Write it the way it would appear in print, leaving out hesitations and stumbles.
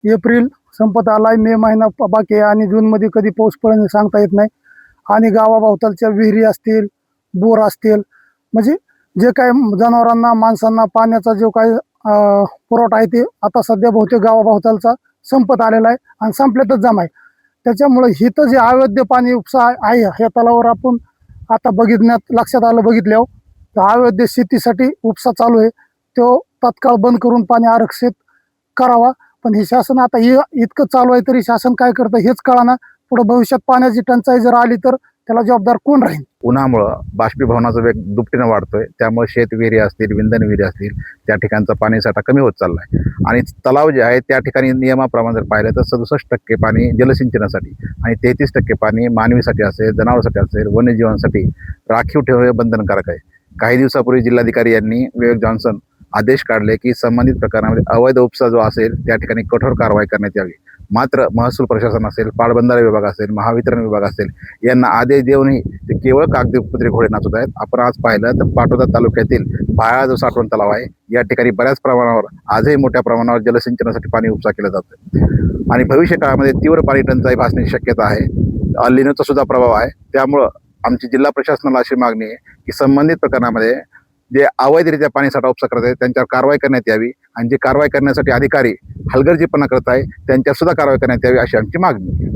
April संपत आलाय, मे महिना बाकी आहे आणि जूनमध्ये कधी पाऊस पडेल सांगता येत नाही. आणि गावाभोवतालच्या विहिरी असतील, बोर असतील, म्हणजे जे काय जनावरांना माणसांना पाण्याचा जो काय पुरवठा आहे ते आता सध्या बहुतेक गावाभोवतालचा संपत आलेला आहे आणि संपल्यातच जमा आहे. त्याच्यामुळे हिथं जे अवैध पाणी उपसा आहे ह्या तलावावर आपण आता लक्षात आलं बघितल्यावर तर अवैध शेतीसाठी उपसा चालू आहे, तो तात्काळ बंद करून पाणी आरक्षित करावा. पण हे शासन आता इतकं चालू आहे तरी शासन काय करतं हेच कळाना. पुढे भविष्यात पाण्याची टंचाई जर आली तर त्याला जबाबदार कोण राहील? उन्हामुळं बाष्पीभवनाचा वेग दुपटीनं वाढतोय, त्यामुळे शेत विहिरी असतील, विंधन विहिरी असतील, त्या ठिकाणचा पाणीसाठा कमी होत चाललाय. आणि तलाव जे आहे त्या ठिकाणी नियमाप्रमाणे जर पाहिलं तर 67% पाणी जलसिंचनासाठी आणि 33% पाणी मानवीसाठी असेल, जनावरांसाठी असेल, वन्यजीवांसाठी राखीव ठेवणे बंधनकारक आहे. काही दिवसापूर्वी जिल्हाधिकारी यांनी विवेक जॉन्सन आदेश काढले की संबंधित प्रकरणामध्ये अवैध उपसा जो असेल त्या ठिकाणी कठोर कारवाई करण्यात यावी. मात्र महसूल प्रशासन असेल, पाटबंधारे विभाग असेल, महावितरण विभाग असेल यांना आदेश देऊनही ते केवळ कागदपत्री घोडे नाचत आहेत. आपण आज पाहिलं तर पाटोदा तालुक्यातील भाया जो साठवण तलाव आहे या ठिकाणी बऱ्याच प्रमाणावर आजही मोठ्या प्रमाणावर जलसिंचनासाठी पाणी उपसा केला जातं आणि भविष्य काळामध्ये तीव्र पाणी टंचाई भासण्याची शक्यता आहे. अल निनोचा सुद्धा प्रभाव आहे. त्यामुळं आमची जिल्हा प्रशासनाला अशी मागणी आहे की संबंधित प्रकरणामध्ये जे अवैधरित्या पाणीसाठा उपसा करत आहेत त्यांच्यावर कारवाई करण्यात यावी आणि जे कारवाई करण्यासाठी अधिकारी हलगर्जीपणा करत आहे त्यांच्यावर सुद्धा कारवाई करण्यात यावी अशी आमची मागणी आहे.